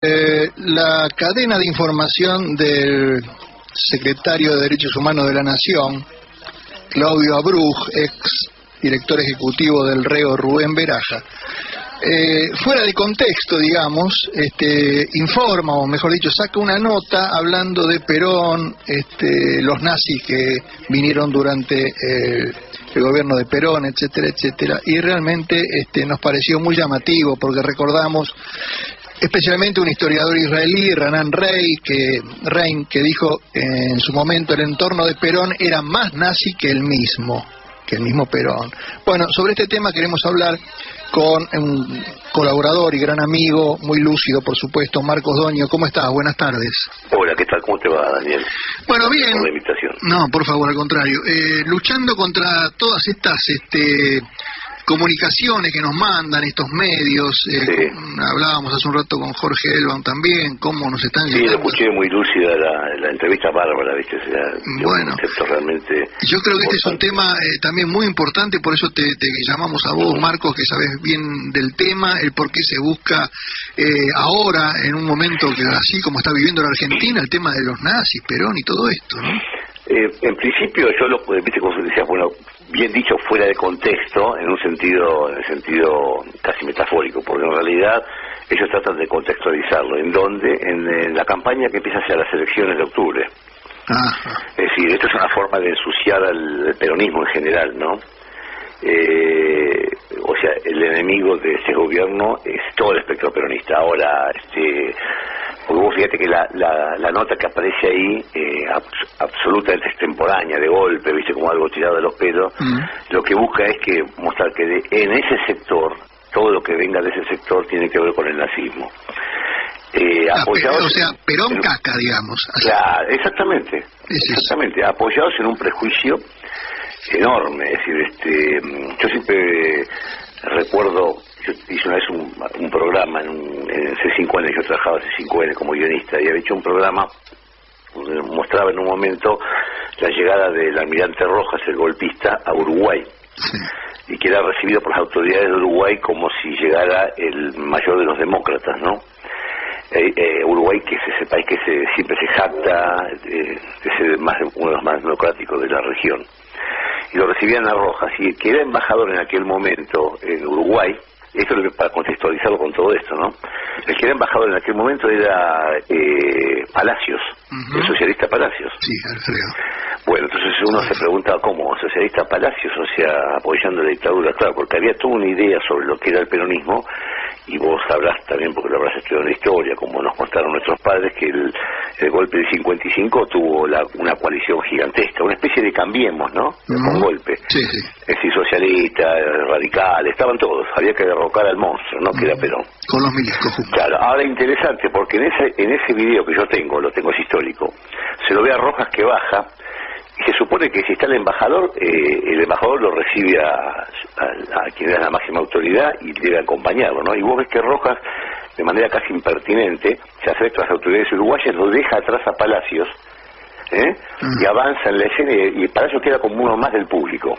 La cadena de información del secretario de Derechos Humanos de la Nación, Claudio Abruj, ex director ejecutivo del reo Rubén Beraja, fuera de contexto, digamos, informa, o mejor dicho, saca una nota hablando de Perón, los nazis que vinieron durante el gobierno de Perón, etcétera, etcétera, y realmente nos pareció muy llamativo porque recordamos especialmente un historiador israelí, Ranan Rein, que dijo en su momento el entorno de Perón era más nazi que el mismo Perón. Bueno, sobre este tema queremos hablar con un colaborador y gran amigo, muy lúcido por supuesto, Marcos Doño. ¿Cómo estás? Buenas tardes. Hola, ¿qué tal? ¿Cómo te va, Daniel? Bueno, bien. Por la invitación. No, por favor, al contrario. Luchando contra todas estas comunicaciones que nos mandan estos medios, Sí. Hablábamos hace un rato con Jorge Elban también, cómo nos están Sí, lo escuché muy lúcida la entrevista bárbara, ¿viste? O sea, bueno, un concepto realmente yo creo que este es un importante. tema también muy importante, por eso te llamamos a vos, Marcos, que sabes bien del tema, el por qué se busca ahora, en un momento que así como está viviendo la Argentina, el tema de los nazis, Perón y todo esto, ¿no? En principio yo viste, como decías, bueno, bien dicho, fuera de contexto, en el sentido casi metafórico, porque en realidad ellos tratan de contextualizarlo. ¿En dónde? En la campaña que empieza hacia las elecciones de octubre. Ajá. Es decir, esto es una forma de ensuciar al peronismo en general, ¿no? O sea, el enemigo de ese gobierno es todo el espectro peronista. Ahora, porque vos fíjate que la nota que aparece ahí, absolutamente extemporánea, de golpe, viste, como algo tirado de los pelos, lo que busca es que mostrar que en ese sector, todo lo que venga de ese sector tiene que ver con el nazismo. Apoyados, o sea, Perón caca, digamos. Claro, exactamente, exactamente, apoyados en un prejuicio enorme. Es decir, yo siempre recuerdo, yo hice una vez un programa en C5N, yo trabajaba en C5N como guionista, y había hecho un programa donde mostraba en un momento la llegada del almirante Rojas, el golpista, a Uruguay, y que era recibido por las autoridades de Uruguay como si llegara el mayor de los demócratas, ¿no? Uruguay, que es ese país que siempre se jacta de ser uno de los más democráticos de la región, y lo recibían a Rojas, y el que era embajador en aquel momento en Uruguay, esto es para contextualizarlo con todo esto, ¿no? El que era embajador en aquel momento era Palacios, el socialista Palacios. Sí, Alfredo. Bueno, entonces uno se pregunta cómo, socialista Palacios, o sea, apoyando la dictadura, claro, porque había toda una idea sobre lo que era el peronismo, y vos sabrás también, porque lo habrás estudiado en la historia, como nos contaron nuestros padres, que el golpe del 55 tuvo una coalición gigantesca, una especie de Cambiemos, ¿no? Con golpe. Sí, sí. Es decir, socialistas, radicales, estaban todos, había que derrocar al monstruo, ¿no? Que era Perón. Con los milicos. Claro, ahora interesante, porque en ese video que yo tengo, lo tengo, es histórico, se lo ve a Rojas que baja, y se supone que si está el embajador lo recibe a quien es la máxima autoridad y debe acompañarlo, ¿no? Y vos ves que Rojas, de manera casi impertinente, se acerca a las autoridades uruguayas, lo deja atrás a Palacios, y avanza en la escena, y Palacios queda como uno más del público.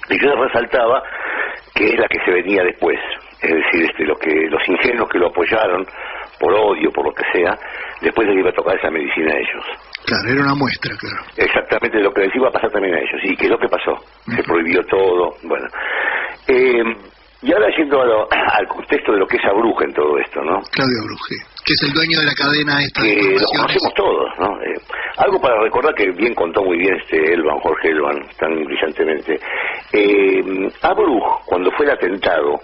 Y yo resaltaba que es la que se venía después, es decir, los ingenuos que lo apoyaron por odio, por lo que sea, después les iba a tocar esa medicina a ellos. Claro, era una muestra, claro. Exactamente, lo que les iba a pasar también a ellos. ¿Y qué es lo que pasó? Se prohibió todo, bueno. Y ahora yendo al contexto de lo que es Abruj en todo esto, ¿no? Claudio Abruj, que es el dueño de la cadena esta de que lo informaciones. conocemos todos, ¿no? Algo para recordar que bien contó muy bien Jorge Elban, tan brillantemente. Abruj, cuando fue el atentado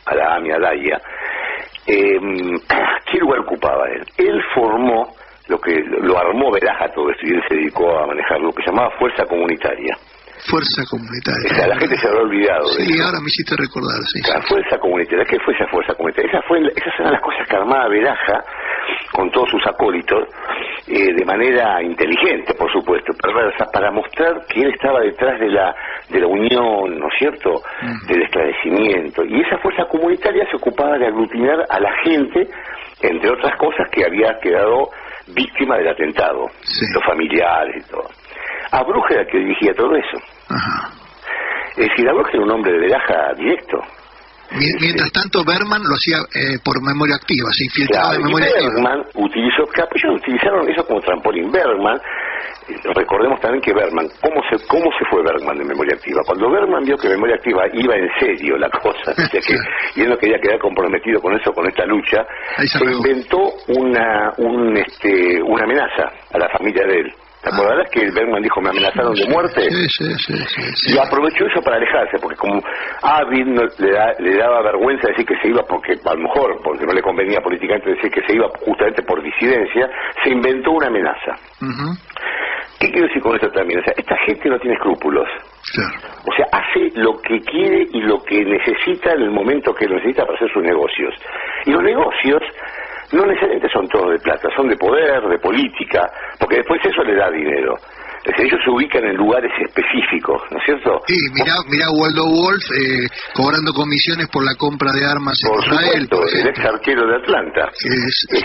a la AMIA Daya, ¿qué lugar ocupaba él? Él formó, lo armó Beraja todo esto, y él se dedicó a manejar lo que llamaba Fuerza Comunitaria. Fuerza Comunitaria. O sea, la gente se habrá olvidado de eso. Sí, ahora me hiciste recordar, sí. La Fuerza Comunitaria, ¿qué fue esa Fuerza Comunitaria? Esas eran las cosas que armaba Beraja con todos sus acólitos, de manera inteligente, por supuesto, para mostrar que él estaba detrás de la unión, ¿no es cierto?, del esclarecimiento. Y esa Fuerza Comunitaria se ocupaba de aglutinar a la gente, entre otras cosas, que había quedado víctima del atentado, los familiares y todo. Abruj era el que dirigía todo eso. Es decir, Abruj era un hombre de Beraja directo. Mientras tanto, Berman lo hacía por memoria activa, se infiltraba en memoria activa. Berman utilizaron eso como trampolín. Berman, recordemos también que Berman, ¿cómo se fue Berman de memoria activa? Cuando Berman vio que memoria activa iba en serio la cosa, o sea que y él no quería quedar comprometido con eso, con esta lucha, se inventó una amenaza a la familia de él. ¿Te acordarás que Berman dijo me amenazaron de muerte? Sí. Y aprovechó eso para alejarse, porque como a Bill le daba vergüenza decir que se iba, porque a lo mejor, porque no le convenía políticamente decir que se iba justamente por disidencia, se inventó una amenaza. ¿Qué quiero decir con esto también? O sea, esta gente no tiene escrúpulos. O sea, hace lo que quiere y lo que necesita en el momento que lo necesita para hacer sus negocios. Y los negocios no necesariamente son todos de plata, son de poder, de política, porque después eso le da dinero. Es decir, ellos se ubican en lugares específicos, ¿no es cierto? Sí, mirá Waldo Wolf cobrando comisiones por la compra de armas en Israel. Por el ex arquero de Atlanta.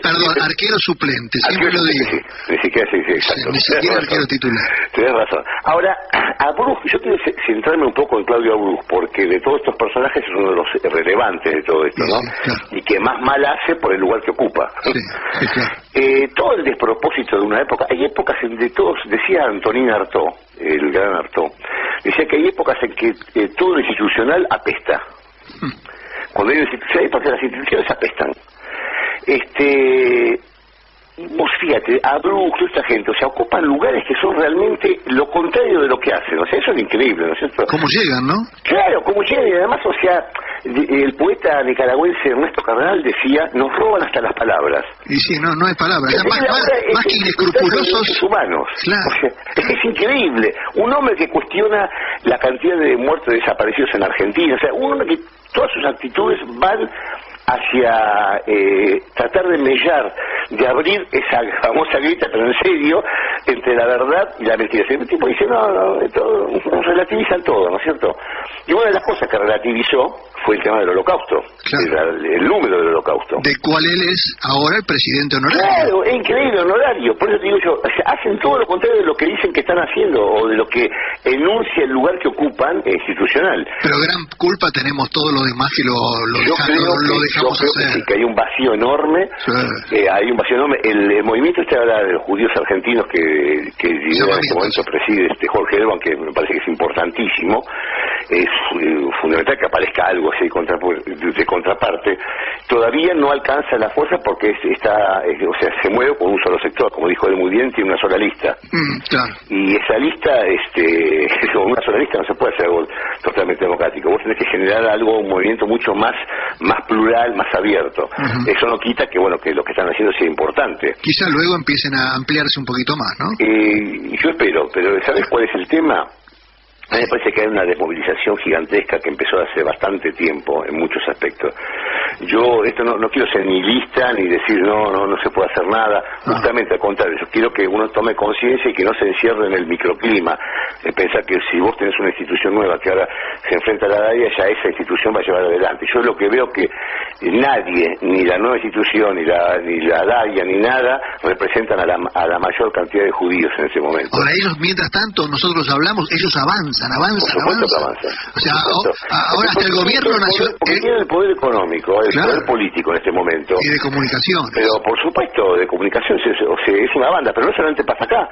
Perdón, arquero suplente, siempre lo digo. Ni siquiera exacto. Ni siquiera arquero titular. Tienes razón. Ahora, a Bruch, yo quiero centrarme un poco en Claudio Bruch, porque de todos estos personajes es uno de los relevantes de todo esto, ¿no? Claro. Y que más mal hace por el lugar que ocupa. Claro. Todo el despropósito de una época, hay épocas en que todos, decía Antonín Artaud, el gran Artaud, decía que hay épocas en que todo lo institucional apesta. Cuando hay épocas que las instituciones apestan. Vos fíjate, a Bruch, toda esta gente, o sea, ocupan lugares que son realmente lo contrario de lo que hacen, o sea, eso es increíble, ¿no es cierto? ¿Cómo llegan, no? Claro, cómo llegan, y además, o sea, el poeta nicaragüense Ernesto Cardenal decía, nos roban hasta las palabras. Y sí, no hay palabras, más que inescrupulosos humanos. Claro. O sea, es increíble, un hombre que cuestiona la cantidad de muertos y desaparecidos en Argentina, o sea, un hombre que todas sus actitudes van hacia tratar de mellar, de abrir esa famosa grieta, pero en serio, entre la verdad y la mentira. El tipo dice, relativizan todo, ¿no es cierto? Y una de las cosas que relativizó fue el tema del holocausto, claro. el número del holocausto. De cual él es ahora el presidente honorario. Claro, es increíble, honorario. Por eso te digo yo, o sea, hacen todo lo contrario de lo que dicen que están haciendo, o de lo que enuncia el lugar que ocupan institucional. Pero gran culpa tenemos todos los demás que lo dejamos hacer. Sí, que hay un vacío enorme, hay un vacío enorme. El movimiento ahora de los judíos argentinos que en este momento preside Jorge Elban, que me parece que es importantísimo, es fundamental que aparezca algo así de contraparte, todavía no alcanza la fuerza porque se mueve con un solo sector, como dijo él muy bien, tiene una sola lista. Claro. Y esa lista, con una sola lista no se puede hacer algo totalmente democrático. Vos tenés que generar un movimiento mucho más plural, más abierto. Eso no quita que lo que están haciendo sea importante. Quizá luego empiecen a ampliarse un poquito más, ¿no? Yo espero, pero ¿sabes cuál es el tema? A mí me parece que hay una desmovilización gigantesca que empezó hace bastante tiempo en muchos aspectos. Yo no quiero ser ni lista ni decir no se puede hacer nada, justamente al contrario, yo quiero que uno tome conciencia y que no se encierre en el microclima, pensar que si vos tenés una institución nueva que ahora se enfrenta a la DAIA, ya esa institución va a llevar adelante. Yo lo que veo que nadie, ni la nueva institución, ni la DAIA, ni nada, representan a la mayor cantidad de judíos en ese momento. Ahora ellos, mientras tanto, nosotros hablamos, ellos avanzan. O sea, ahora hasta el gobierno nacional... Porque tiene el poder económico, el poder político en este momento. Y de comunicación. Pero por supuesto, de comunicación es una banda, pero no solamente pasa acá.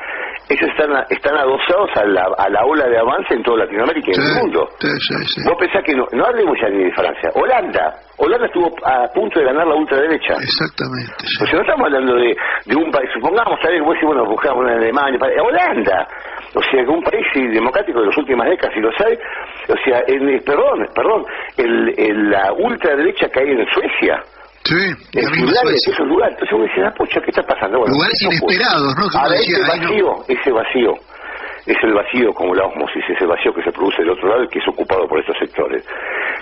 Ellos están adosados a la ola de avance en toda Latinoamérica y en el mundo. Sí. Vos pensás que no hablemos ya ni de Francia. Holanda estuvo a punto de ganar la ultraderecha. Exactamente. O sea, no estamos hablando de un país, supongamos, tal vez vos decís, buscamos una Alemania, Holanda. O sea, que un país democrático de las últimas décadas, si lo sabe, o sea, la ultraderecha que hay en Suecia, en Finlandia, que es un lugar, entonces uno dice, pucha, ¿qué está pasando? Lugares inesperados, ¿no? Ahora ese vacío, es el vacío como la ósmosis, es el vacío que se produce del otro lado y que es ocupado por estos sectores.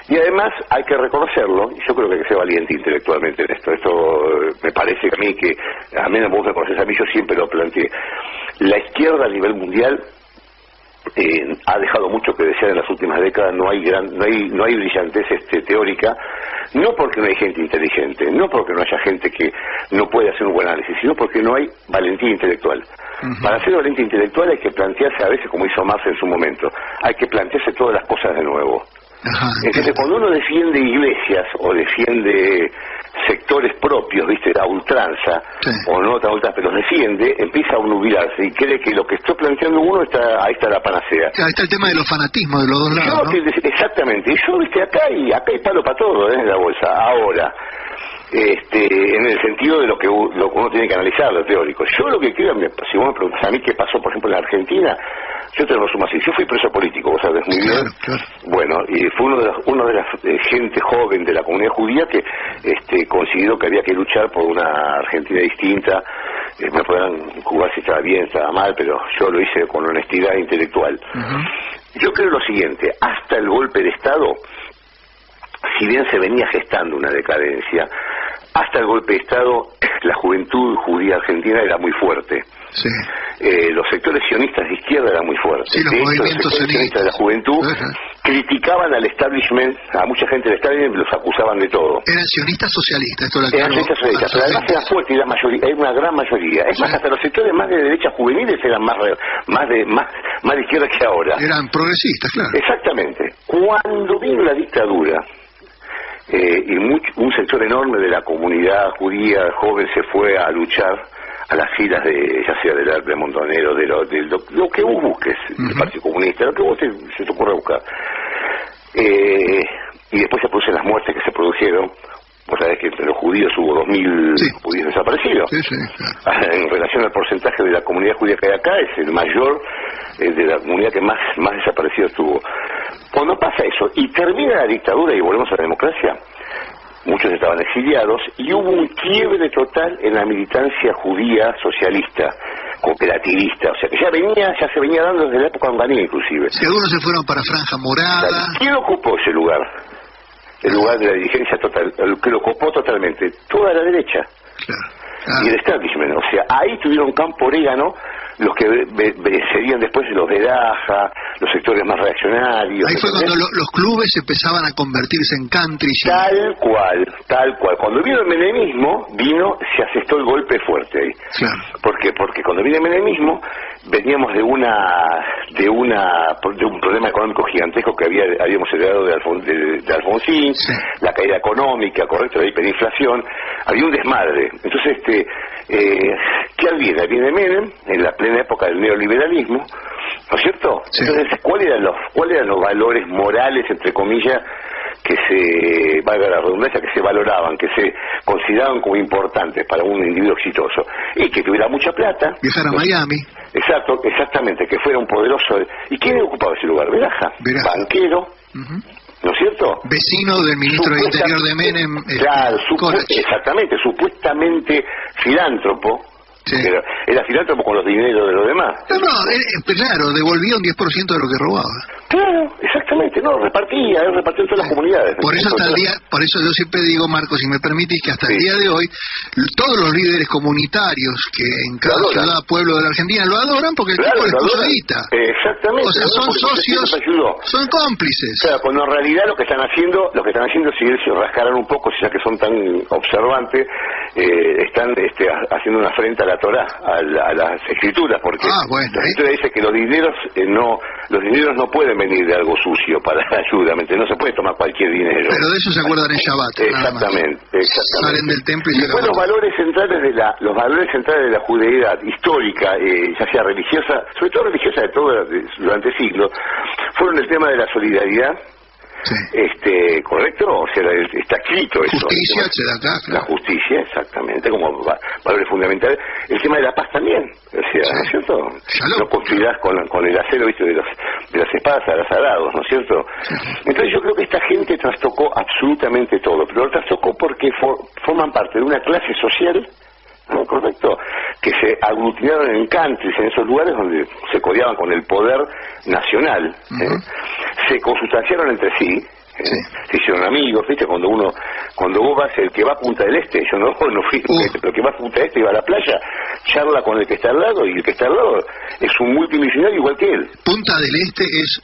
Y además hay que reconocerlo, y yo creo que hay que ser valiente intelectualmente en esto. Esto me parece a mí que, a menos vos me conocés a mí, yo siempre lo planteé. La izquierda a nivel mundial ha dejado mucho que desear en las últimas décadas. No hay brillantez teórica, no porque no hay gente inteligente, no porque no haya gente que no puede hacer un buen análisis, sino porque no hay valentía intelectual. Para ser valentía intelectual hay que plantearse, a veces como hizo Marx en su momento, hay que plantearse todas las cosas de nuevo. Ajá, entonces cuando uno defiende iglesias o defiende sectores propios, viste, la ultranza, sí, o no otra ultranza, pero los defiende, empieza a obnubilarse y cree que lo que está planteando uno ahí está la panacea. ahí está el tema de los fanatismos de los dos lados, ¿no? Exactamente, y yo, viste, acá hay palo para todo, en la bolsa. Ahora, en el sentido de lo que uno tiene que analizar, lo teórico. Yo lo que creo, si vos me preguntas a mí qué pasó, por ejemplo, en la Argentina, yo te lo resumo así. Yo fui preso político, vos sabés muy bien. Claro. Bueno, y fue uno de las gente joven de la comunidad judía que consideró que había que luchar por una Argentina distinta. Me podrán jugar si estaba bien, estaba mal, pero yo lo hice con honestidad intelectual. Yo creo lo siguiente: hasta el golpe de Estado, si bien se venía gestando una decadencia, hasta el golpe de Estado la juventud judía argentina era muy fuerte. Sí. Los sectores sionistas de izquierda eran muy fuertes. Sí, los de hecho, movimientos los sectores sionistas de la juventud criticaban al establishment, a mucha gente del establishment los acusaban de todo. Eran sionistas socialistas, esto Eran sionistas socialistas, pero además eran fuertes y la mayoría, era una gran mayoría. Es más, hasta los sectores más de derecha juveniles eran más de izquierda que ahora. Eran progresistas, claro. Exactamente. Cuando vino la dictadura, y un sector enorme de la comunidad judía joven se fue a luchar a las filas ya sea de Montonero, de lo que vos busques, del Partido Comunista, lo que vos se te ocurra buscar. Y después se producen las muertes que se produjeron. Vos sabés que entre los judíos hubo 2.000 judíos desaparecidos. Sí, claro. En relación al porcentaje de la comunidad judía que hay acá, es el mayor de la comunidad que más desaparecidos tuvo. Cuando pasa eso y termina la dictadura y volvemos a la democracia, muchos estaban exiliados y hubo un quiebre total en la militancia judía socialista, cooperativista, o sea que ya se venía dando desde la época anganía inclusive. Si algunos se fueron para Franja Morada. ¿Quién ocupó ese lugar? El lugar de la dirigencia total, el que lo ocupó totalmente, toda la derecha. Claro. Y el establishment, o sea, ahí tuvieron campo orégano los que serían después los de Daja, los sectores más reaccionarios. Ahí fue cuando los clubes empezaban a convertirse en country. Tal cual. Cuando vino el menemismo, se asestó el golpe fuerte ahí. Claro. ¿Por qué? Porque cuando vino el menemismo, veníamos de un problema económico gigantesco que habíamos heredado de Alfonsín, la caída económica, correcto, la hiperinflación, había un desmadre. Entonces, ¿qué viene? Viene Menem, en la plena época del neoliberalismo, ¿no es cierto? Sí. Entonces, ¿cuáles eran los valores morales, entre comillas, que valga la redundancia, que se valoraban, que se consideraban como importantes para un individuo exitoso? Y que tuviera mucha plata. Viajar a Miami. Exactamente, que fuera un poderoso... ¿Y quién ocupaba ese lugar? Beraja. Banquero. ¿No es cierto? Vecino del ministro del Interior de Menem. Claro, exactamente, supuestamente filántropo. Sí. Pero era filántropo con los dineros de los demás. Claro, devolvía un 10% de lo que robaba. Claro, exactamente, repartía en todas las comunidades. Por eso yo siempre digo, Marcos, si me permitís, que hasta el día de hoy todos los líderes comunitarios que en cada ciudad, pueblo de la Argentina lo adoran porque el tipo les puso guita. Exactamente. O sea, son socios, son cómplices. Claro, cuando en realidad lo que están haciendo si rascaran un poco, ya que son tan observantes, están haciendo una afrenta a la Torá, a las escrituras, porque la escritura dice que los dineros no pueden venir de algo sucio para la ayuda, no se puede tomar cualquier dinero. Pero de eso se acuerdan en Shabbat. Exactamente. Salen del templo y después los valores centrales de la judeidad histórica, ya sea religiosa, sobre todo religiosa durante siglos, fueron el tema de la solidaridad. Sí. ¿Correcto? O sea, está escrito eso. Justicia, acá, la justicia, exactamente, como valores fundamentales. El tema de la paz también, o sea, ¿no es cierto? No construirás con el acero, ¿viste? de las espadas arados, ¿no es cierto? Sí. Entonces yo creo que esta gente trastocó absolutamente todo, pero lo trastocó porque forman parte de una clase social, ¿no? Correcto, que se aglutinaron en countries, en esos lugares donde se codeaban con el poder nacional, se consustanciaron entre sí, se hicieron amigos, ¿viste? Cuando uno Cuando vos vas, el que va a Punta del Este, yo no fui, pero el que va a Punta del Este y va a la playa, charla con el que está al lado, y el que está al lado es un multimillonario igual que él. Punta del Este es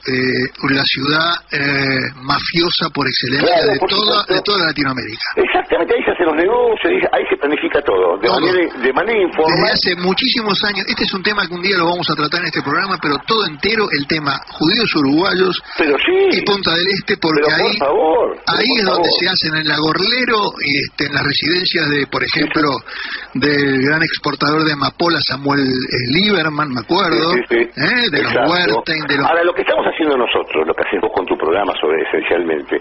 la ciudad mafiosa por excelencia, claro, de toda Latinoamérica. Exactamente, ahí se hacen los negocios, ahí se planifica todo, de manera informal. Desde hace muchísimos años, este es un tema que un día lo vamos a tratar en este programa, pero todo entero, el tema judíos uruguayos y Punta del Este, porque ahí es donde se hacen en la Gorlero, en las residencias de, por ejemplo, del gran exportador de amapola Samuel Lieberman, me acuerdo, de los Huerten, de los... Ahora, lo que estamos haciendo nosotros, lo que haces vos con tu programa esencialmente,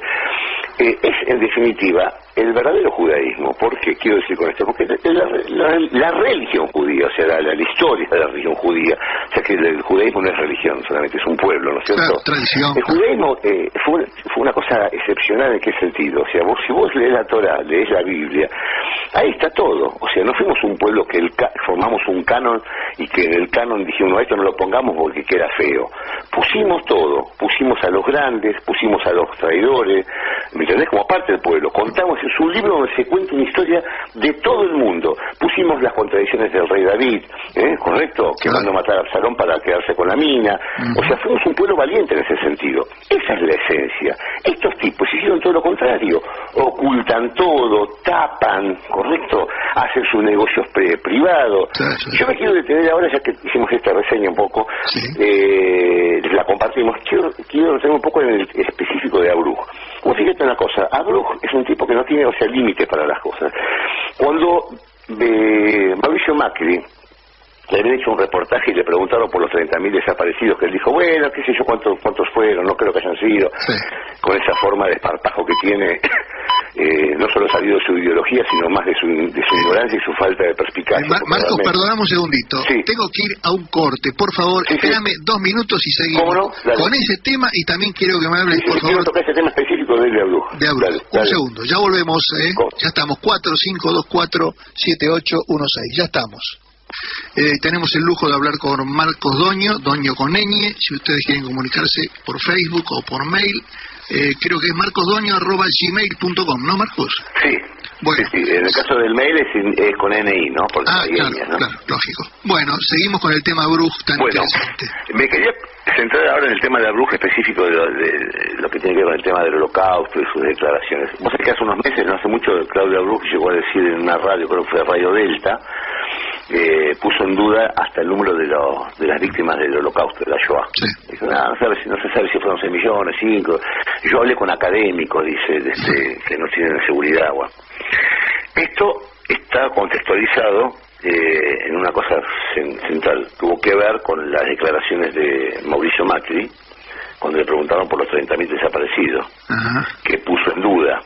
es en definitiva el verdadero judaísmo. ¿Por qué quiero decir con esto? Porque la religión judía, o sea, la historia de la religión judía, o sea que el judaísmo no es religión, solamente es un pueblo, ¿no es cierto? Tradición. El judaísmo fue una cosa excepcional. ¿En qué sentido? O sea, si vos lees la Torah, lees la Biblia, ahí está todo. O sea, no fuimos un pueblo que formamos un canon y que en el canon dijimos, no, esto no lo pongamos porque queda feo. Pusimos todo, pusimos a los grandes, pusimos a los traidores, ¿me entendés? Como parte del pueblo. Contamos, es un libro donde se cuenta una historia de todo el mundo. Pusimos las contradicciones del rey David, ¿correcto? Que mandó a matar a Absalón para quedarse con la mina. O sea, fuimos un pueblo valiente en ese sentido. Esa es la esencia. Estos tipos hicieron todo lo contrario. Ocultan todo, tapan, ¿correcto? Hacen sus negocios privados. Yo me quiero detener ahora, ya que hicimos esta reseña un poco, la compartimos. Quiero detener un poco en el específico de Abruj. Como fíjate una cosa, Abruj es un tipo que no tiene, límite para las cosas. Cuando Mauricio Macri le habían hecho un reportaje y le preguntaron por los 30.000 desaparecidos, que él dijo, bueno, qué sé yo cuántos fueron, no creo que hayan sido, con esa forma de esparpajo que tiene, no solo salido de su ideología, sino más de su ignorancia y su falta de perspicacia. Marcos, perdóname un segundito, tengo que ir a un corte, por favor, espérame 2 minutos y seguimos con ese tema, y también quiero que me hables, por favor. Quiero tocar ese tema específico de Abruj. Un segundo, ya volvemos, ya estamos, 45247816, ya estamos. Tenemos el lujo de hablar con Marcos Doño con ñ, si ustedes quieren comunicarse por Facebook o por mail, creo que es marcosdoño@gmail.com, ¿no, Marcos? Sí. Bueno. Sí, en el caso del mail es con NI, ¿no? Porque claro, lógico. Bueno, seguimos con el tema Abruj tan interesante. Me quería centrar ahora en el tema de Abruj específico de lo que tiene que ver con el tema del Holocausto y sus declaraciones. Vos sabés que hace unos meses, no hace mucho, Claudio Abruj llegó a decir en una radio, creo que fue Radio Delta, puso en duda hasta el número de las víctimas del Holocausto, de la Shoah. Dijo, no se sabe si fueron 6 millones, 5. Yo hablé con académicos, dice, que no tienen seguridad. Esto está contextualizado en una cosa central. Tuvo que ver con las declaraciones de Mauricio Macri, cuando le preguntaron por los 30.000 desaparecidos, que puso en duda.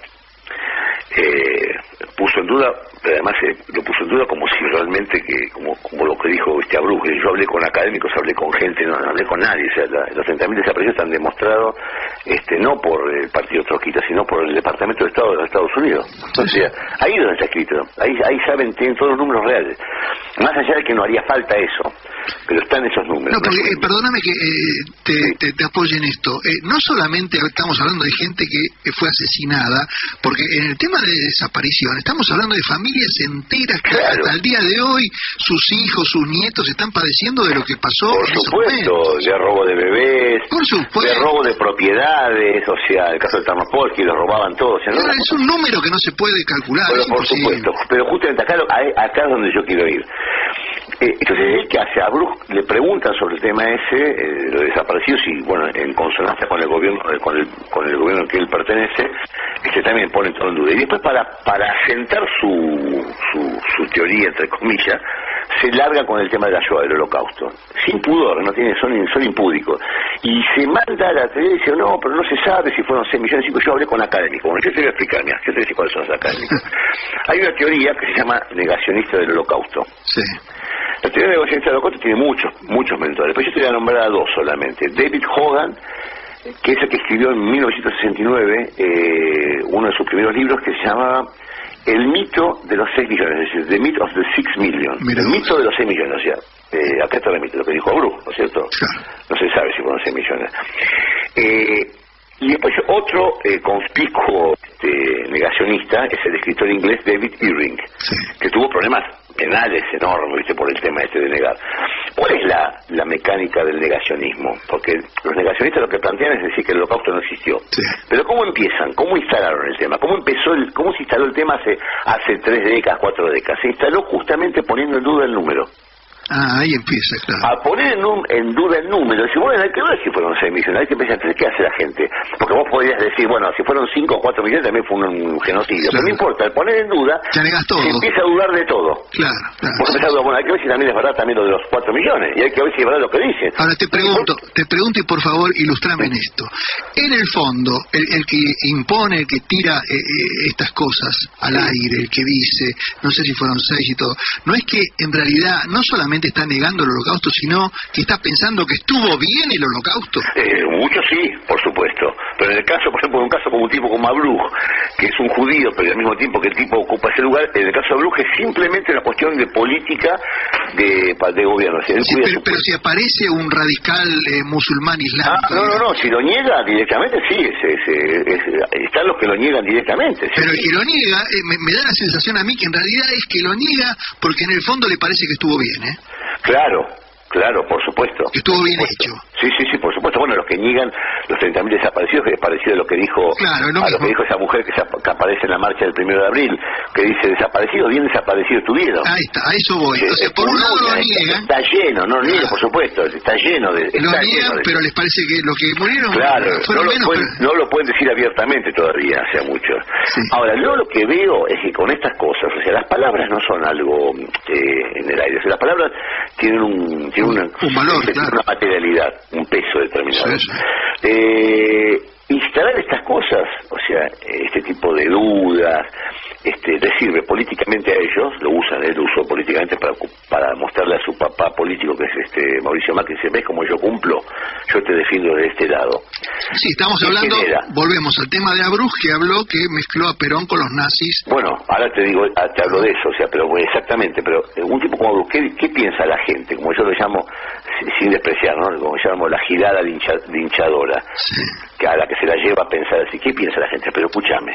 Pero además lo puso en duda como si realmente, como lo que dijo Abruj, yo hablé con académicos, hablé con gente, no hablé con nadie. O sea, los 30.000 desaparecidos están demostrados no por el partido trotskista, sino por el Departamento de Estado de los Estados Unidos. Entonces, ahí es donde está escrito, ahí saben, tienen todos los números reales. Más allá de que no haría falta eso, pero están esos números. No, porque, perdóname que te apoye en esto. No solamente estamos hablando de gente que fue asesinada, porque en el tema de desaparición estamos hablando de familias enteras que hasta el día de hoy sus hijos, sus nietos están padeciendo de lo que pasó. Por supuesto, de robo de bebés, de robo de propiedades, o sea, el caso de Tarnopolsky, los robaban todos. Es un número que no se puede calcular. Pero, por supuesto, pero justamente acá es donde yo quiero ir. Entonces, él que hace, a Abruj le preguntan sobre el tema ese, los desaparecidos, y bueno, en consonancia con el gobierno, con el gobierno al que él pertenece, también pone todo en duda. Y después, para asentar su teoría, entre comillas, se larga con el tema de la Shoah, del Holocausto, sin pudor, son impúdicos, y se manda a la teoría y dice, no, pero no se sabe si fueron 6 millones, yo hablé con académicos. Bueno, yo te voy a explicar, mira, yo te voy a decir cuáles son los académicos. Hay una teoría que se llama negacionista del Holocausto. La teoría de negacionista del Holocausto tiene muchos mentores, pero yo te voy a nombrar a 2 solamente. David Hogan, que es el que escribió en 1969 uno de sus primeros libros, que se llamaba El mito de los 6 millones, es decir, The Myth of the 6 Million. El mito de los 6 millones, o sea, acá está el mito, lo que dijo Abruj, ¿no es cierto? No se sabe si fueron 6 millones. Y después otro conspicuo negacionista es el escritor inglés David Irving, que tuvo problemas penales enormes, ¿viste? Por el tema de negar. ¿Cuál es la mecánica del negacionismo? Porque los negacionistas lo que plantean es decir que el holocausto no existió. Sí. Pero ¿cómo empiezan? ¿Cómo instalaron el tema? ¿Cómo se instaló el tema hace 3 décadas, 4 décadas? Se instaló justamente poniendo en duda el número. Ah, ahí empieza, claro. A poner en duda el número. Decir, bueno, hay que ver si fueron 6 millones. Hay que pensar, ¿qué hace la gente? Porque vos podrías decir, bueno, si fueron 5 o 4 millones también fue un genocidio. Claro. Pero no importa, al poner en duda, ya negas todo. Se empieza a dudar de todo. Claro, claro. Vos empezás a dudar, bueno, hay que ver si también es verdad también lo de los 4 millones. Y hay que ver si es verdad lo que dicen. Ahora te pregunto y por favor ilustrame en esto. En el fondo, el que impone, el que tira estas cosas al aire, el que dice, no sé si fueron 6 y todo, no es que en realidad no solamente está negando el holocausto, sino que está pensando que estuvo bien el holocausto. Mucho sí, por supuesto. Pero en el caso, por ejemplo, en un caso como un tipo como Abruj, que es un judío, pero al mismo tiempo que el tipo ocupa ese lugar, en el caso de Abruj es simplemente una cuestión de política de gobierno. Sí, pero si aparece un radical musulmán islámico... No, si lo niega directamente, sí, están los que lo niegan directamente. Sí. Pero el que lo niega, me da la sensación a mí que en realidad es que lo niega porque en el fondo le parece que estuvo bien, ¿eh? Claro, por supuesto. Que estuvo bien hecho. Sí, por supuesto. Bueno, los que niegan los 30.000 desaparecidos, que es parecido a lo que dijo lo que dijo esa mujer que aparece en la marcha del 1 de abril, que dice desaparecidos, bien desaparecidos estuvieron. Ahí está, a eso voy. Entonces, por un lado lo niegan. Está lleno, no niega, por supuesto, está lleno de... Lo niegan, pero les parece que los que murieron fueron no lo pueden decir abiertamente todavía, o sea, muchos. Sí. Ahora, yo lo que veo es que con estas cosas, o sea, las palabras no son algo en el aire, o sea, las palabras tienen un valor, una materialidad, un peso determinado. Sí. Instalar estas cosas, o sea, este tipo de dudas, les sirve políticamente a ellos, lo usan, él lo usó políticamente para mostrarle a su papá político, que es Mauricio Macri, dice, ves como yo cumplo, yo te defiendo de este lado. Sí, estamos hablando, volvemos al tema de Abruj, que habló que mezcló a Perón con los nazis. Bueno, ahora te hablo de eso, o sea, pero exactamente, pero un tipo como Abruj, ¿qué piensa la gente? Como yo lo llamo, sin despreciar, ¿no? Como yo llamo la girada linchadora, sí. Que a la que se la lleva a pensar así, ¿qué piensa la gente? Pero escúchame,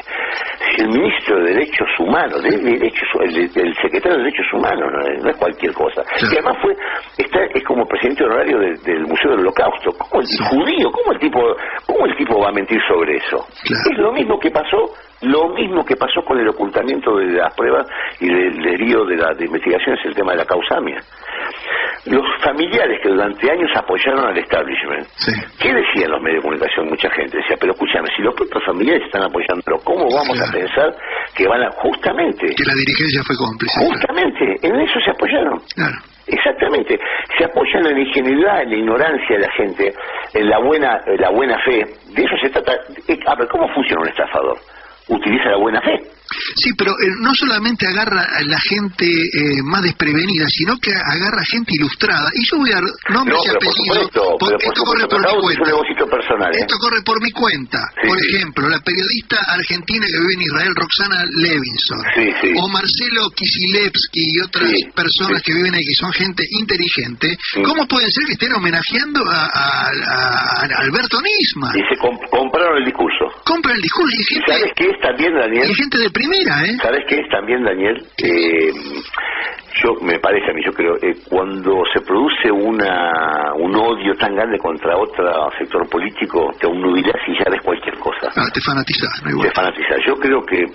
si el ministro de Derechos Humanos, el secretario de Derechos Humanos, no es cualquier cosa, sí. Y además es como presidente honorario del Museo del Holocausto, ¿cómo el judío, cómo el tipo va a mentir sobre eso? Claro. Es lo mismo que pasó con el ocultamiento de las pruebas y del desvío de investigación, es el tema de la causamia. Los familiares que durante años apoyaron al establishment, sí. ¿Qué decían los medios de comunicación? Mucha gente decía, pero escúchame, si los propios familiares están apoyándolo, ¿cómo vamos a pensar que van a justamente... Que la dirigencia fue cómplice. Justamente, en eso se apoyaron. Claro. Exactamente, se apoyan en la ingenuidad, en la ignorancia de la gente, en la buena fe. De eso se trata. A ver, ¿cómo funciona un estafador? Utiliza la buena fe. Sí, pero no solamente agarra a la gente más desprevenida, sino que agarra gente ilustrada. Y yo voy a dar nombres y apellidos. Esto corre por mi cuenta. Esto corre por mi cuenta. Sí, por ejemplo, la periodista argentina que vive en Israel, Roxana Levinson. Sí. O Marcelo Kisilevsky y otras personas que viven ahí, que son gente inteligente. ¿Cómo pueden ser que estén homenajeando a Alberto Nisman? Y se compraron el discurso. Compran el discurso. Y gente, ¿sabes qué es también, Daniel? Y gente de primera, ¿eh? ¿Sabes qué es también, Daniel? Me parece a mí, yo creo, cuando se produce un odio tan grande contra otro sector político, te obnubilás y ya ves cualquier cosa. Te fanatizás, no igual. Te fanatizás. Yo creo que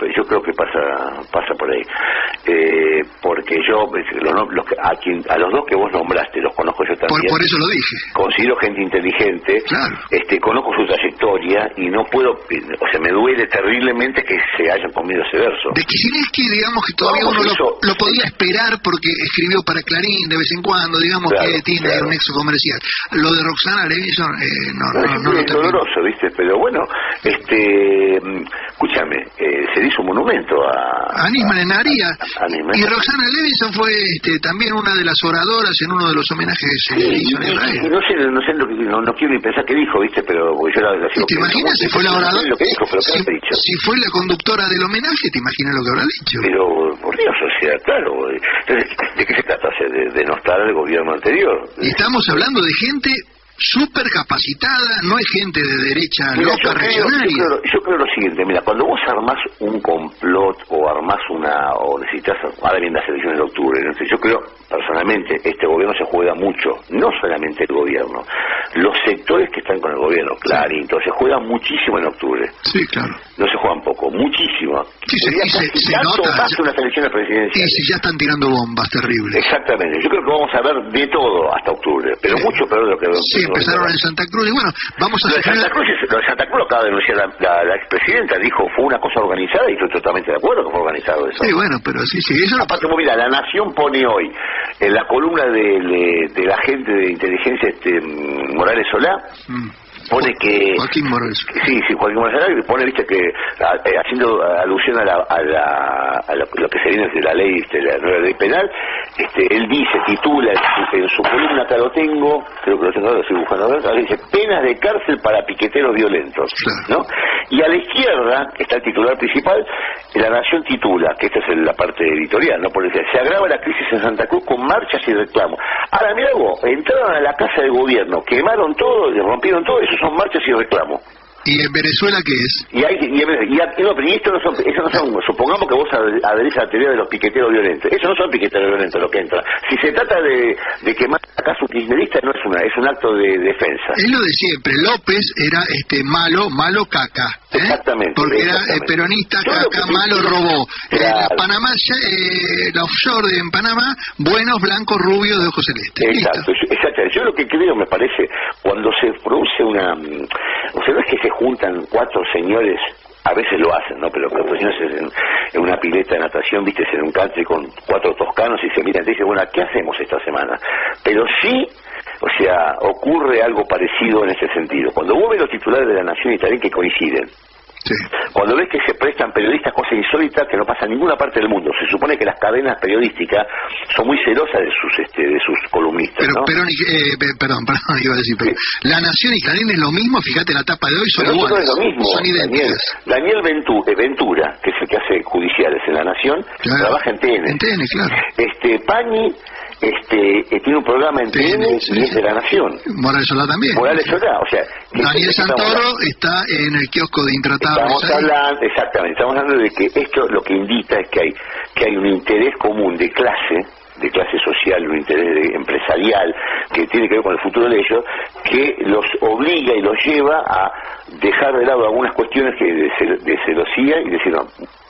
pasa por ahí. Porque yo, a los dos que vos nombraste, los conozco yo también. Por eso lo dije. Considero gente inteligente, claro. Conozco su trayectoria y no puedo, o sea, me duele terriblemente que se hayan comido ese verso. De Kicilevsky, digamos que todavía uno lo podía esperar porque escribió para Clarín de vez en cuando, digamos, claro, que tiene un nexo comercial. Lo de Roxana Levinson no lo es doloroso, ¿viste? Pero bueno, escúchame, se hizo un monumento a Nisman en Aria. Y Roxana Levinson fue también una de las oradoras en uno de los homenajes que se hizo en Israel. Y no sé no quiero ni pensar qué dijo, ¿viste? Pero yo la sigo. ¿Te imaginas si fue la oradora? Lo que dijo, pero ¿qué ha dicho? Si fue la conductora del homenaje, ¿te imaginas lo que habrá dicho? Pero, por Dios, o sea, claro. Entonces, ¿de qué se trata? ¿De denostar al gobierno anterior? Y estamos hablando de gente súper capacitada, no es gente de derecha loca, reaccionaria. Yo creo lo siguiente, mira, cuando vos armás un complot o armás o necesitas, ahora vienen las elecciones de octubre, ¿no? Yo creo, personalmente, este gobierno se juega mucho, no solamente el gobierno, los sectores que están con el gobierno, Clarín, entonces se juegan muchísimo en octubre. Sí, claro. No se juegan poco, muchísimo. Sí, se nota. Más unas elecciones presidenciales. Sí, ya están tirando bombas terribles. Exactamente, yo creo que vamos a ver de todo hasta octubre, pero mucho peor de lo que vemos. Sí, empezaron en Santa Cruz y bueno, vamos a... Lo de Santa Cruz lo acaba de denunciar la expresidenta, dijo fue una cosa organizada y estoy totalmente de acuerdo que fue organizado eso. Sí, bueno, pero sí, eso... Aparte, mira, La Nación pone hoy en la columna de la gente de inteligencia Morales Solá, pone que... Joaquín Morales. Sí, Joaquín Morales Solá, pone, viste, que haciendo alusión a lo que se viene de la ley, la nueva ley penal, él dice, titula en su columna, acá lo tengo, creo que lo tengo, lo estoy buscando ahora, dice, penas de cárcel para piqueteros violentos, ¿no? Y a la izquierda, que está el titular principal, La Nación titula, que esta es la parte editorial, ¿no? Porque se agrava la crisis en Santa Cruz con marchas y reclamos. Ahora, mirá vos, entraron a la casa del gobierno, quemaron todo, rompieron todo, eso son marchas y reclamos. ¿Y en Venezuela qué es? No, pero esto no son, supongamos que vos adherís a la teoría de los piqueteros violentos. Eso no son piqueteros violentos lo que entra. Si se trata de quemar a casa un kirchnerista, no es un acto de defensa. Es lo de siempre. López era malo caca. Exactamente. Porque era peronista, caca, malo, robó. Claro. Panamá, la offshore en Panamá, buenos, blancos, rubios, de ojos celestes. Exacto. Yo lo que creo, me parece, cuando se produce una... O sea, no es que se juntan 4 señores, a veces lo hacen, ¿no? Pero cuando señores en una pileta de natación, viste, en un country con 4 toscanos y se miran y te dicen, bueno, ¿qué hacemos esta semana? Pero sí, o sea, ocurre algo parecido en ese sentido. Cuando vos ves los titulares de La Nación y también que coinciden, sí. Cuando ves que se prestan periodistas cosas insólitas que no pasa en ninguna parte del mundo, se supone que las cadenas periodísticas son muy celosas de sus columnistas, pero, ¿no? Perdón, iba a decir, pero sí. La Nación y Clarín es lo mismo, fíjate la tapa de hoy, son iguales, no es lo mismo. Son idénticas. Daniel Ventura, que es el que hace judiciales en La Nación, claro. Trabaja en TN. En TN, claro. Pañi tiene un programa en TN y es de La Nación. Morales Solá también. Morales Solá, o sea... Daniel Santoro está en el kiosco de Intratables. Estamos hablando de que esto lo que indica es que hay un interés común de clase social, un interés empresarial que tiene que ver con el futuro de ellos, que los obliga y los lleva a dejar de lado algunas cuestiones que de celosía y decir, no,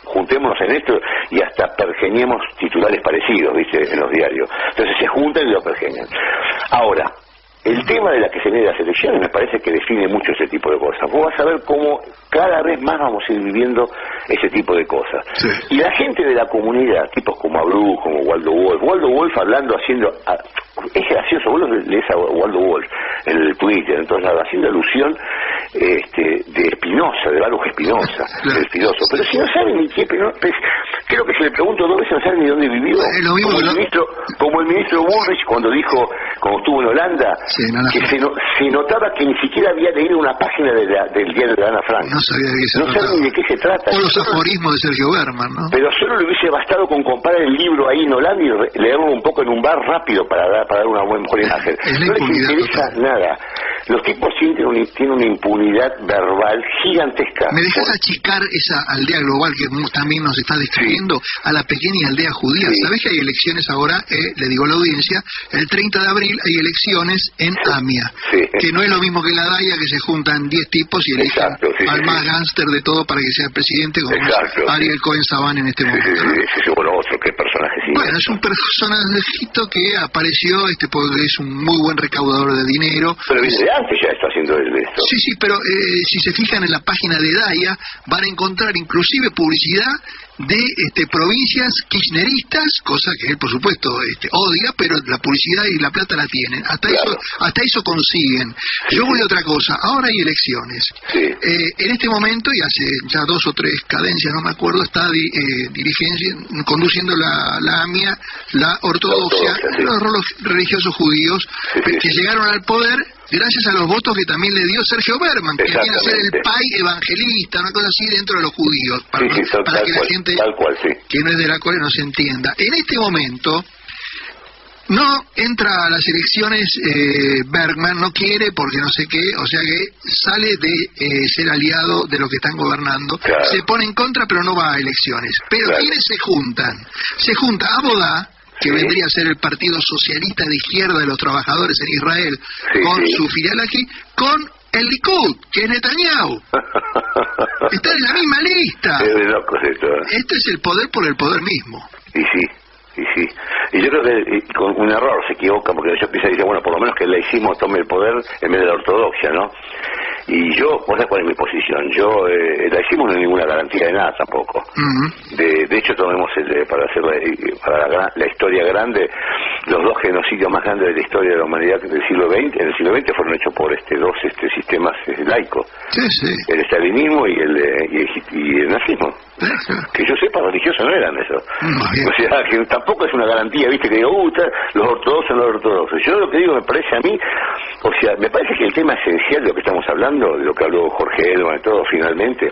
juntémonos en esto y hasta pergeñemos titulares parecidos, ¿viste?, en los diarios. Entonces se juntan y lo pergeñan. Ahora, el tema de la que se viene de las elecciones me parece que define mucho ese tipo de cosas. Vos vas a ver cómo cada vez más vamos a ir viviendo ese tipo de cosas. Sí. Y la gente de la comunidad, tipos como Abruj, como Waldo Wolf hablando, es gracioso, vos lees a Waldo Wolf en el Twitter, entonces haciendo alusión de Espinosa, de Baruch Espinosa, del Espinoso. Pero si no saben ni qué, creo que si le pregunto 2 veces no saben ni dónde vivió. Como el ministro Bullrich cuando estuvo en Holanda, sí, que se notaba que ni siquiera había leído una página del diario de Ana Frank. No sabía de qué se trataba. No sabía ni de qué se trata. O los aforismos de Sergio Berman, ¿no? Pero solo le hubiese bastado con comprar el libro ahí en Holanda y leerlo un poco en un bar rápido para dar una mejor imagen. No les interesa nada. Los tipos tienen una impunidad verbal gigantesca. ¿Me dejas achicar esa aldea global que también nos está describiendo, sí, a la pequeña aldea judía? Sí. ¿Sabés que hay elecciones ahora? Le digo a la audiencia, el 30 de abril hay elecciones en AMIA, sí, que no es lo mismo que la DAIA, que se juntan 10 tipos y eligen al más gánster de todo para que sea el presidente, como es Ariel Cohen Sabán en este momento. Sí, bueno, otro, ¿qué personaje? Sí, bueno, es un personajito que apareció, porque es un muy buen recaudador de dinero. Pero viene de antes ya está haciendo esto. Sí, pero si se fijan en la página de DAIA, van a encontrar inclusive publicidad de provincias kirchneristas, cosa que él por supuesto odia, pero la publicidad y la plata la tienen, hasta eso consiguen. Yo voy a otra cosa, ahora hay elecciones. Sí. En este momento, y hace ya 2 o 3 cadencias, no me acuerdo, está conduciendo la AMIA, la ortodoxia, sí, los rolos religiosos judíos, sí, que llegaron al poder gracias a los votos que también le dio Sergio Berman, que viene a ser el pai evangelista, una cosa así dentro de los judíos, para que la gente tal cual, sí, que no es de la Corea no se entienda. En este momento, No entra a las elecciones Bergman, no quiere porque no sé qué, o sea que sale de ser aliado de los que están gobernando, claro. Se pone en contra pero no va a elecciones. Pero claro. ¿Quiénes se juntan? Se junta Abodá, que vendría a ser el Partido Socialista de Izquierda de los Trabajadores en Israel, con su filial aquí, con el Likud, que es Netanyahu. Está en la misma lista. Es de locos esto. Este es el poder por el poder mismo. Y sí. Y yo creo que con un error se equivoca, porque yo pienso y dice, bueno, por lo menos que el laicismo tome el poder en vez de la ortodoxia, ¿no? Y yo, vos sabés cuál es mi posición. Yo, el laicismo no es ninguna garantía de nada tampoco. De hecho, tomemos para hacer la historia grande, los dos genocidios más grandes de la historia de la humanidad del siglo XX, en el siglo XX fueron hechos por dos sistemas laicos. Sí. El estalinismo y el nazismo. Que yo sepa, religiosos no eran eso. O sea, que tampoco es una garantía, viste, que digo, los ortodoxos no los ortodoxos. Yo lo que digo me parece a mí, o sea, me parece que el tema esencial de lo que estamos hablando, de lo que habló Jorge Elman y todo, finalmente,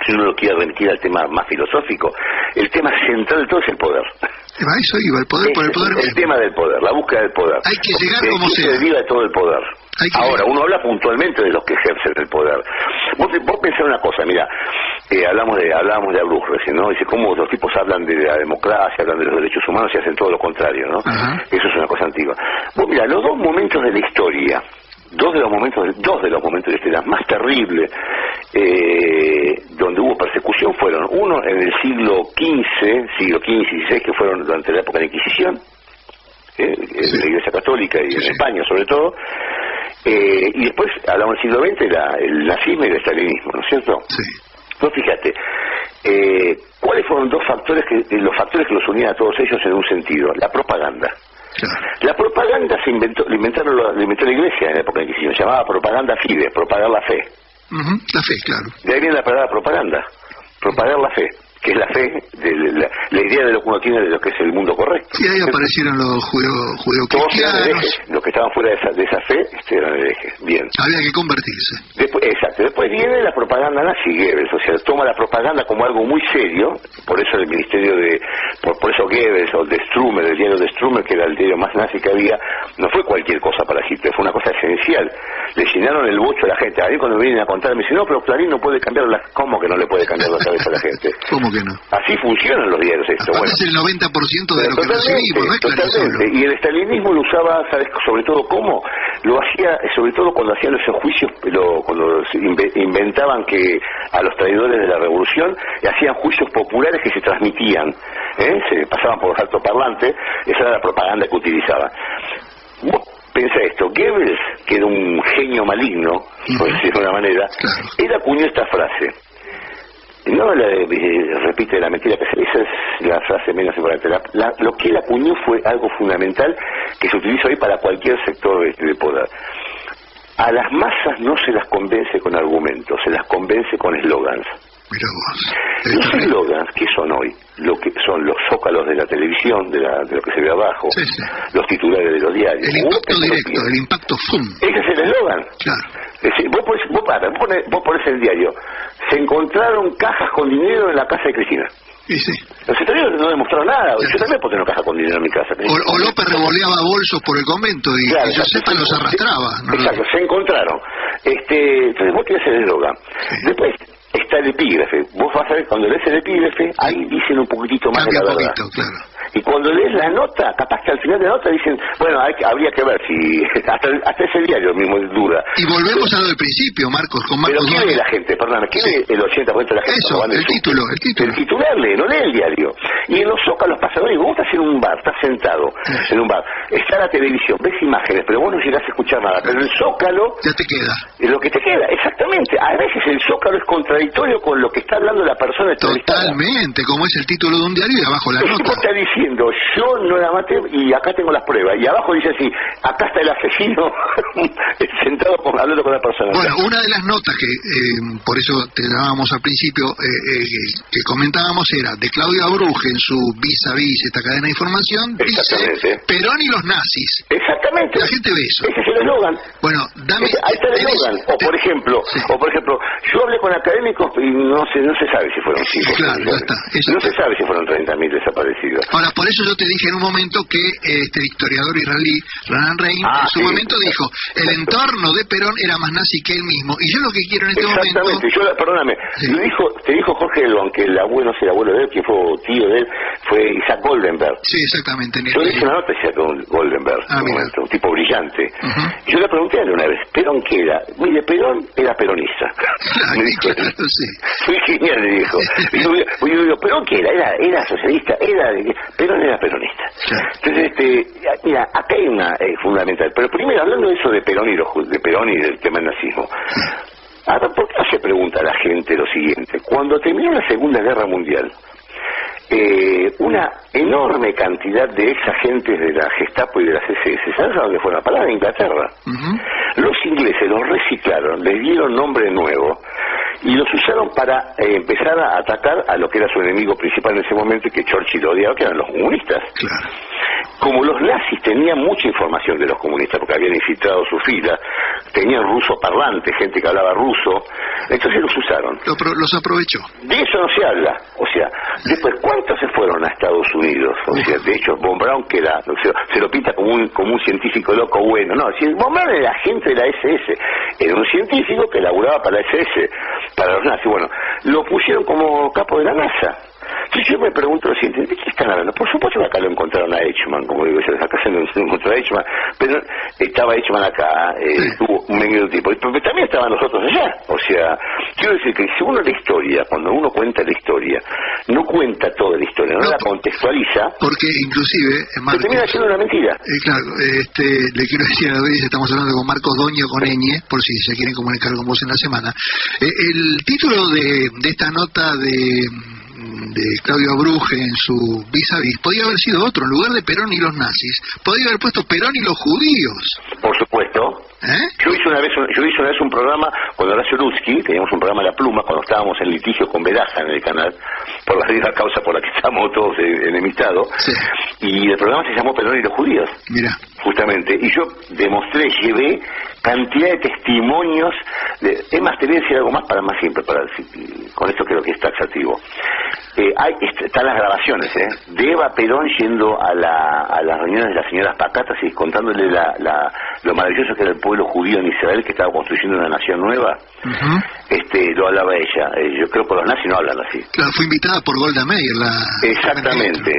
si uno lo quiere remitir al tema más filosófico, el tema central de todo es el poder. A eso iba, el poder por el poder. El tema del poder, la búsqueda del poder. Hay que llegar como sea. Se deriva de todo el poder. Ahora, uno habla puntualmente de los que ejercen el poder. Vos pensás una cosa, mira, hablábamos de Abruj recién, ¿no? Dice cómo los tipos hablan de la democracia, hablan de los derechos humanos y hacen todo lo contrario, ¿no? Eso es una cosa antigua. Vos mira, los dos momentos de la historia, dos de los momentos de la historia más terribles donde hubo persecución fueron uno en el siglo XV y XVI, que fueron durante la época de la Inquisición, en la Iglesia Católica y en España sobre todo, y después hablamos del siglo XX, el nazismo y el estalinismo, ¿no es cierto? Sí. Entonces fíjate, ¿cuáles fueron los factores que los unían a todos ellos en un sentido? La propaganda. Claro. La propaganda lo inventó la Iglesia en la época de la Inquisición, se llamaba propaganda fide, propagar la fe. La fe, claro. De ahí viene la palabra propaganda, propagar la fe, que es la fe, la idea de lo que uno tiene de lo que es el mundo correcto. Sí, ahí aparecieron los judeocristianos. Los que estaban fuera de esa fe eran herejes. Bien. Había que convertirse. Después viene la propaganda nazi, Goebbels, o sea, toma la propaganda como algo muy serio, por eso el ministerio por eso Goebbels, o de Strummer, el diario de Strummer, que era el diario más nazi que había, no fue cualquier cosa para Hitler, fue una cosa esencial. Le llenaron el bocho a la gente. A mí cuando me vienen a contar, me dicen, no, pero Clarín no puede cambiar ¿Cómo que no le puede cambiar la cabeza a la gente? ¿Cómo que no? Así funcionan los diarios esto. Bueno, es el 90% de lo que recibimos, ¿no es Clarín? Y el estalinismo lo usaba, ¿sabes? Sobre todo cómo lo hacía, sobre todo cuando hacían esos juicios, cuando inventaban que a los traidores de la revolución hacían juicios populares que se transmitían, se pasaban por los altoparlantes. Esa era la propaganda que utilizaba. Pensa esto, Goebbels, que era un genio maligno, por decirlo de una manera, él acuñó esta frase. No repite la mentira, que esa es la frase menos importante. Lo que él acuñó fue algo fundamental que se utiliza hoy para cualquier sector de poder. A las masas no se las convence con argumentos, se las convence con eslogans. Mira vos. Los eslogans, ¿qué son hoy? Lo que son los zócalos de la televisión, de lo que se ve abajo, los titulares de los diarios. El impacto directo, el impacto FUM. Ese es el eslogan. Claro. Es decir, vos ponés el diario, se encontraron cajas con dinero en la casa de Cristina. Sí. Los italianos no demostraron nada. Yo también puedo tener una caja con dinero en mi casa. O López revoleaba bolsos por el convento y Josefa los arrastraba. Exacto, se encontraron. Entonces vos tenés el eslogan. Después está el epígrafe. Vos vas a ver, cuando lees el epígrafe, ahí dicen un poquitito más de la verdad. Claro. Y cuando lees la nota, capaz que al final de la nota dicen, bueno, habría que ver si hasta ese diario mismo es duda. Y volvemos a lo del principio, Marcos, con Marcos. Pero ¿qué lee la gente? Perdóname, ¿qué lee el 80% de la gente? Eso, el título. El titular lee, no lee el diario. Y en los zócalos pasa, oye, vos estás en un bar, estás sentado en un bar, está la televisión, ves imágenes, pero vos no llegás a escuchar nada. Pero el zócalo... Ya te queda. Es lo que te queda, exactamente. A veces el zócalo es contradictorio con lo que está hablando la persona entrevistada. Totalmente, como es el título de un diario y abajo la nota. Está diciendo, yo no la maté y acá tengo las pruebas. Y abajo dice así, acá está el asesino sentado hablando con la persona. Bueno, una de las notas que, por eso te dábamos al principio, que comentábamos era de Claudio Abruj en su Vis a Vis, esta cadena de información, información dice Perón y los nazis. Exactamente. La gente ve eso. Ese es el eslogan. Bueno, dame... Ahí está el eslogan. O por ejemplo, yo hablé con académicos y no se sabe si fueron 5. Claro, ya está. No se sabe si fueron 30.000 desaparecidos. Ahora, por eso yo te dije en un momento que el historiador israelí Ranan Rein en su momento dijo, el entorno de Perón era más nazi que él mismo. Y yo lo que quiero en este momento... Exactamente. Perdóname, te dijo Jorge Elban que el abuelo de él, que fue tío de él, fue Isaac Goldenberg. Sí, exacto. Yo le hice una nota a Isaac Goldenberg, un tipo brillante. Yo le pregunté a él una vez, ¿Perón qué era? Mire, Perón era peronista. Me dijo, fue genial, le dijo. Yo digo, ¿Perón qué era? ¿Era socialista? Perón era peronista. Entonces, mira, acá hay una fundamental. Pero primero, hablando de eso de Perón y del tema del nazismo, a ver, ¿por qué no se pregunta a la gente lo siguiente? Cuando terminó la Segunda Guerra Mundial, una enorme cantidad de ex agentes de la Gestapo y de las SS, ¿sabes a dónde fueron a parar? A Inglaterra. Los ingleses los reciclaron, les dieron nombre nuevo y los usaron para empezar a atacar a lo que era su enemigo principal en ese momento y que Churchill odiaba, que eran los comunistas. Claro. Como los nazis tenían mucha información de los comunistas porque habían infiltrado su fila, tenían ruso parlante, gente que hablaba ruso, entonces los usaron. Los aprovechó. De eso no se habla. O sea, después, ¿cuántos se fueron a Estados Unidos? O sea, de hecho, Von Braun, que era, se lo pinta como un científico loco bueno. No, si Von Braun era agente de la SS, era un científico que laburaba para la SS, para los nazis. Bueno, lo pusieron como capo de la NASA. Entonces yo me pregunto lo siguiente, ¿de qué están hablando? Por supuesto que acá lo encontraron a Eichmann, como digo yo, acá se lo encontró a Eichmann, pero estaba Eichmann acá, tuvo un medio tipo, pero también estaban nosotros allá. O sea, quiero decir que si uno la historia, cuando uno cuenta la historia, no cuenta toda la historia, no la contextualiza, porque inclusive se termina siendo una mentira. Claro, le quiero decir a la audiencia, estamos hablando con Marcos Doño, con Eñe, por si se quieren comunicar con vos en la semana. El título de esta nota de Claudio Abruje en su vis a vis podía haber sido otro, en lugar de Perón y los nazis podía haber puesto Perón y los judíos. Por supuesto. Yo hice una vez un programa con Horacio Lutzky, teníamos un programa La Pluma cuando estábamos en litigio con Veraja en el canal por la misma causa por la que estamos todos enemistados, y el programa se llamó Perón y los judíos. Mira, justamente, y yo demostré, llevé cantidad de testimonios es más, te voy a decir algo más para más simple, con esto creo que es taxativo. Están las grabaciones de Eva Perón yendo a las reuniones de las señoras pacatas y contándole lo maravilloso que era el pueblo judío en Israel, que estaba construyendo una nación nueva. Lo hablaba ella. Yo creo que los nazis no hablan así. Claro, fue invitada por Golda Meir. Exactamente.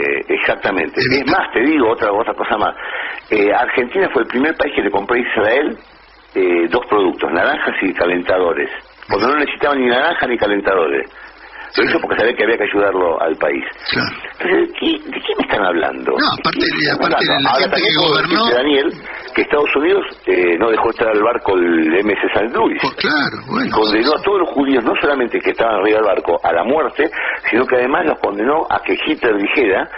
Es más, te digo otra cosa más. Argentina fue el primer país que le compró a Israel 2 productos, naranjas y calentadores, porque no necesitaban ni naranja ni calentadores. Lo hizo porque sabía que había que ayudarlo al país. Claro. Entonces, ¿de qué me están hablando? No, aparte de la gente que gobernó... Daniel, que Estados Unidos no dejó entrar al barco el MS St. Louis. Pues claro, bueno. Condenó a todos los judíos, no solamente que estaban arriba del barco, a la muerte, sino que además los condenó a que Hitler dijera,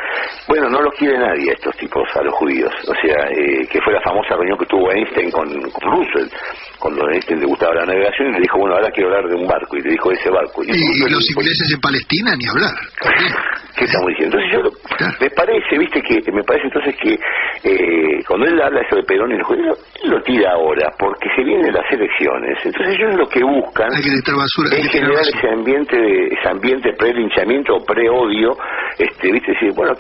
bueno, no los quiere nadie a estos tipos, a los judíos. O sea, que fue la famosa reunión que tuvo Einstein con Roosevelt, cuando a Einstein le gustaba la navegación, y le dijo, bueno, ahora quiero hablar de un barco, y le dijo ese barco. Y los ingleses en Palestina, ni hablar. ¿Qué estamos diciendo? Entonces me parece entonces que cuando él habla eso de Perón y los judíos, él lo tira ahora, porque se vienen las elecciones. Entonces ellos lo que buscan es generar ese ambiente pre-linchamiento o pre-odio, decir, bueno,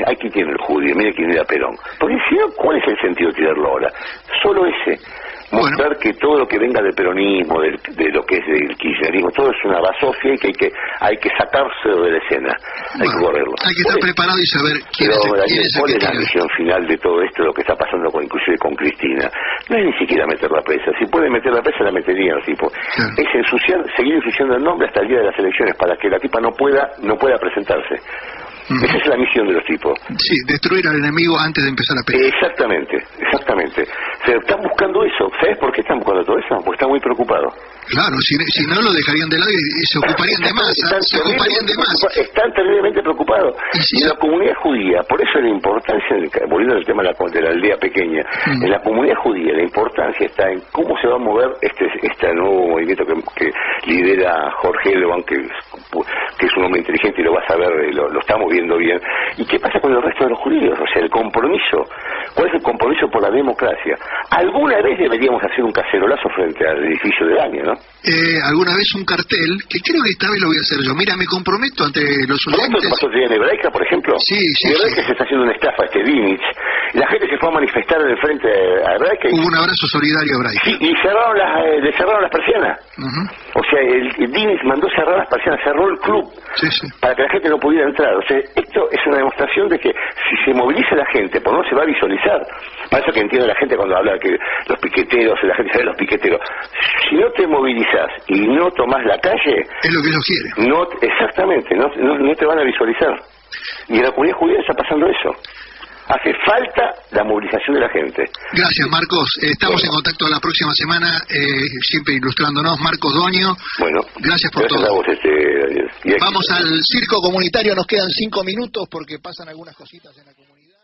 aquí tiene el judío, mire quién era Perón. Porque si no, ¿cuál es el sentido de tirarlo ahora? Solo ese. Mostrar que todo lo que venga del peronismo, de lo que es del kirchnerismo, todo es una basofia y que hay que sacarse de la escena, hay que correrlo. Hay que estar preparado y saber quién es ¿cuál es la misión final de todo esto, lo que está pasando inclusive con Cristina? No es ni siquiera meter la presa. Si puede meter la presa, la meterían los tipos. Claro. Es seguir ensuciando el nombre hasta el día de las elecciones para que la tipa no pueda presentarse. Esa es la misión de los tipos. Sí, destruir al enemigo antes de empezar a pelear. Exactamente. O sea, están buscando eso. ¿Sabes por qué están buscando todo eso? Porque están muy preocupados. Claro, si no lo dejarían de lado y se ocuparían de más. Están terriblemente preocupados. Y la comunidad judía, por eso la importancia, volviendo al tema de la aldea pequeña, en la comunidad judía la importancia está en cómo se va a mover este nuevo movimiento que lidera Jorge Elban, que que es un hombre inteligente y lo vas a ver, lo estamos viendo bien. ¿Y qué pasa con el resto de los jurídicos? O sea, el compromiso, ¿cuál es el compromiso por la democracia? Alguna vez deberíamos hacer un cacerolazo frente al edificio del año, ¿no? Alguna vez un cartel, que creo que esta vez lo voy a hacer yo. Mira, me comprometo ante los oyentes. ¿Esto pasó en Hebraica, por ejemplo? Sí. En Hebraica se está haciendo una estafa, Dinich. La gente se fue a manifestar en el frente a Hebraica. Hubo un abrazo solidario a Hebraica. Sí, y le cerraron las persianas. O sea, el Dinich mandó cerrar las persianas, cerró el club para que la gente no pudiera entrar. O sea, esto es una demostración de que si se moviliza la gente, pues no se va a visualizar. Para eso que entiende la gente cuando habla que los piqueteros, la gente sabe los piqueteros. Si no te movilizás y no tomás la calle... Es lo que ellos quieren. Exactamente, no te van a visualizar. Y en la comunidad judía está pasando eso. Hace falta la movilización de la gente. Gracias, Marcos. Estamos en contacto la próxima semana, siempre ilustrándonos. Marcos Doño. Bueno, gracias por todo. A vos, Daniel. Vamos al circo comunitario, nos quedan 5 minutos porque pasan algunas cositas en la comunidad.